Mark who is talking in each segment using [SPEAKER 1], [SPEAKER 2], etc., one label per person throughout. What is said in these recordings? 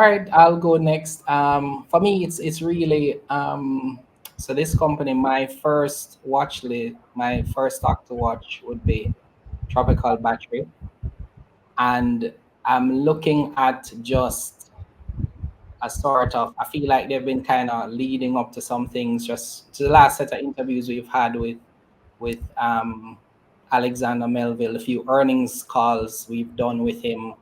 [SPEAKER 1] right, I'll go next. For me, it's really so this company, my first watch list, my first stock to watch would be Tropical Battery, and I'm looking at just a sort of. I feel like they've been kind of leading up to some things. Just to the last set of interviews we've had with Alexander Melville, a few earnings calls we've done with him.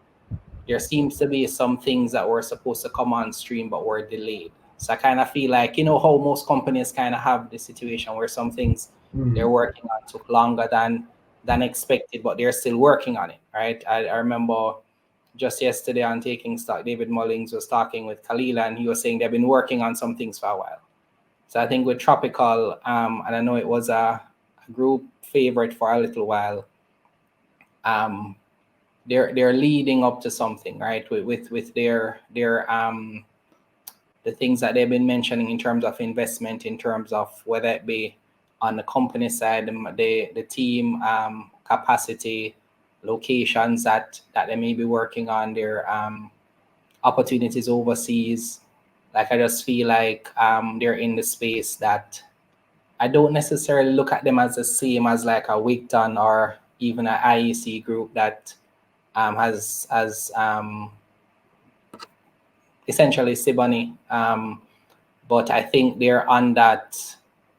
[SPEAKER 1] There seems to be some things that were supposed to come on stream but were delayed. So I kind of feel like, how most companies kind of have this situation where some things they're working on took longer than expected, but they're still working on it, right? I remember just yesterday on Taking Stock, David Mullings was talking with Kalila, and he was saying they've been working on some things for a while. So I think with Tropical, and I know it was a group favorite for a little while, they're leading up to something, right? With their the things that they've been mentioning in terms of investment, in terms of whether it be on the company side, the team capacity, locations that they may be working on, their opportunities overseas. Like I just feel like they're in the space that I don't necessarily look at them as the same as like a Wigton or even an IEC group that has essentially Siboney, but I think they're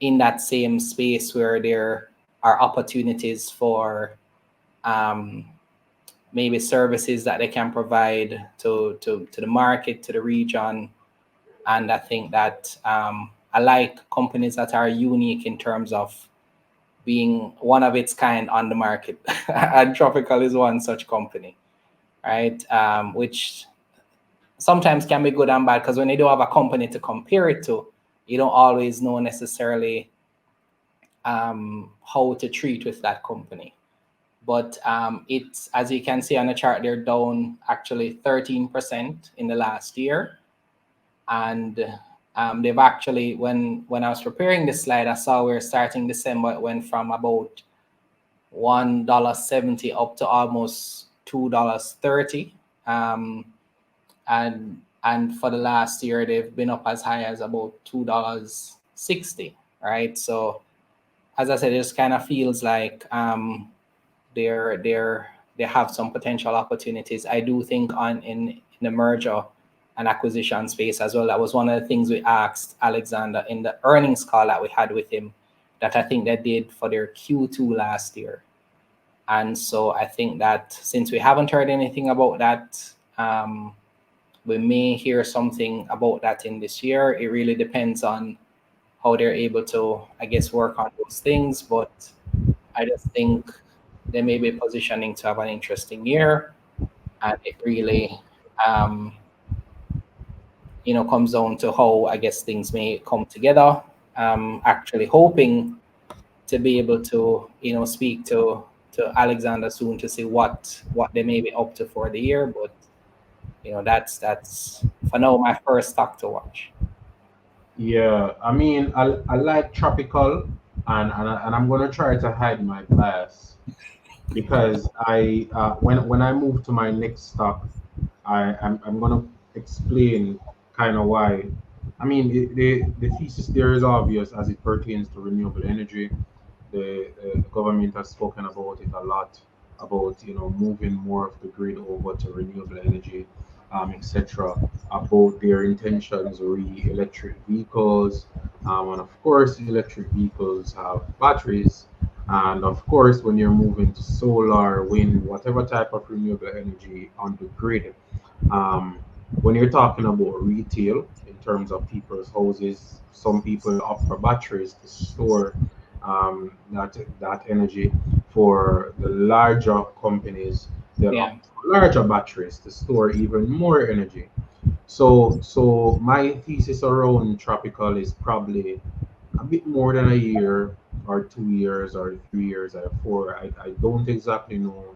[SPEAKER 1] in that same space where there are opportunities for maybe services that they can provide to the market, to the region, and I think that I like companies that are unique in terms of being one of its kind on the market, and Tropical is one such company, right? Which sometimes can be good and bad, because when you don't have a company to compare it to, you don't always know necessarily how to treat with that company. But it's, as you can see on the chart, they're down actually 13% in the last year. And they've actually, when I was preparing this slide, I saw we're starting December, it went from about $1.70 up to almost $2.30. And for the last year, they've been up as high as about $2.60, right? So as I said, it just kind of feels like they have some potential opportunities. I do think in the merger and acquisition space as well. That was one of the things we asked Alexander in the earnings call that we had with him, that I think they did for their Q2 last year. And so I think that since we haven't heard anything about that, we may hear something about that in this year. It really depends on how they're able to, I guess, work on those things. But I just think they may be positioning to have an interesting year. And it really, comes down to how, I guess, things may come together. Actually hoping to be able to, speak to Alexander soon to see what they may be up to for the year. But that's for now my first stock to watch.
[SPEAKER 2] Yeah, I mean, I like Tropical, and I'm gonna try to hide my bias because when I move to my next stock, I'm gonna explain kind of why. I mean, the thesis there is obvious as it pertains to renewable energy. The government has spoken about it a lot, about moving more of the grid over to renewable energy, etc. About their intentions re electric vehicles, and of course electric vehicles have batteries, and of course when you're moving to solar, wind, whatever type of renewable energy on the grid, um, when you're talking about retail in terms of people's houses, some people opt for batteries to store that energy. For the larger companies, they'll
[SPEAKER 1] Yeah.
[SPEAKER 2] opt for larger batteries to store even more energy. So my thesis around Tropical is probably a bit more than a year or 2 years or 3 years or four. I don't exactly know,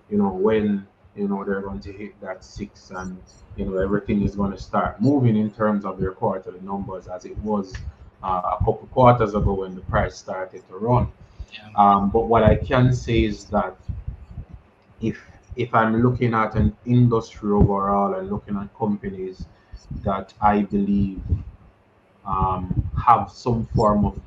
[SPEAKER 2] when they're going to hit that six, and everything is going to start moving in terms of their quarterly numbers as it was a couple quarters ago when the price started to run.
[SPEAKER 1] Yeah.
[SPEAKER 2] But what I can say is that if if I'm looking at an industry overall and looking at companies that I believe have some form of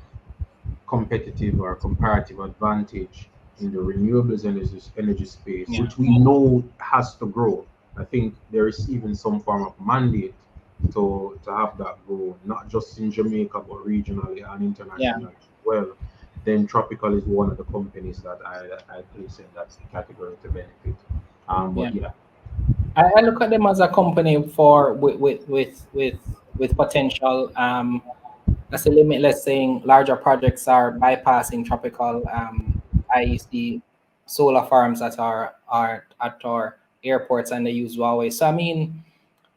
[SPEAKER 2] competitive or comparative advantage in the renewables energy space,
[SPEAKER 1] Yeah,
[SPEAKER 2] which we know has to grow. I think there is even some form of mandate to have that grow, not just in Jamaica, but regionally and
[SPEAKER 1] yeah,
[SPEAKER 2] internationally as well. Then Tropical is one of the companies that I place in that category to benefit.
[SPEAKER 1] yeah.
[SPEAKER 2] But yeah,
[SPEAKER 1] I look at them as a company for with potential. That's a limitless saying larger projects are bypassing tropical. I see solar farms that are at our airports and they use Huawei. So I mean,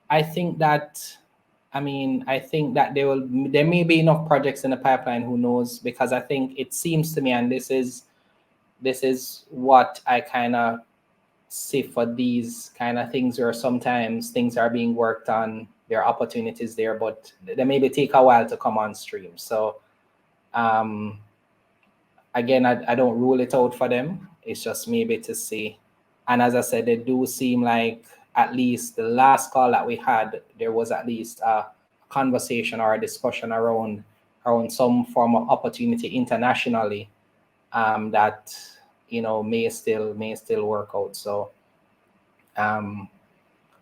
[SPEAKER 1] I think that I think that there may be enough projects in the pipeline. Who knows? Because I think it seems to me, and this is what I kind of see for these kind of things, where sometimes things are being worked on, there are opportunities there, but they maybe take a while to come on stream. So um, again, I don't rule it out for them. It's just maybe to see. And as I said, they do seem like, at least the last call that we had, there was at least a conversation or a discussion around some form of opportunity internationally, that may still work out. So um,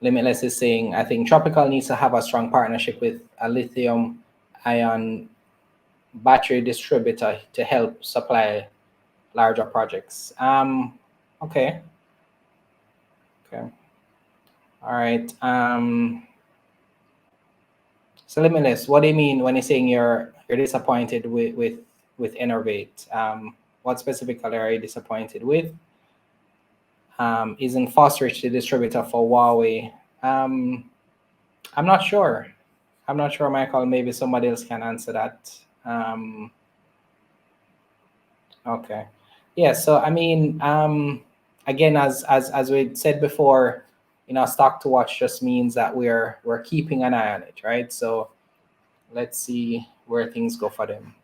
[SPEAKER 1] Limitless is saying, I think Tropical needs to have a strong partnership with a lithium ion battery distributor to help supply larger projects. Okay, okay, all right. So Limitless, what do you mean when you're saying you're disappointed with Innovate? What specifically are you disappointed with? Isn't Fosterich the distributor for Huawei? I'm not sure. I'm not sure, Michael. Maybe somebody else can answer that. Okay. Yeah. So again, as we said before, stock to watch just means that we're keeping an eye on it, right? So let's see where things go for them.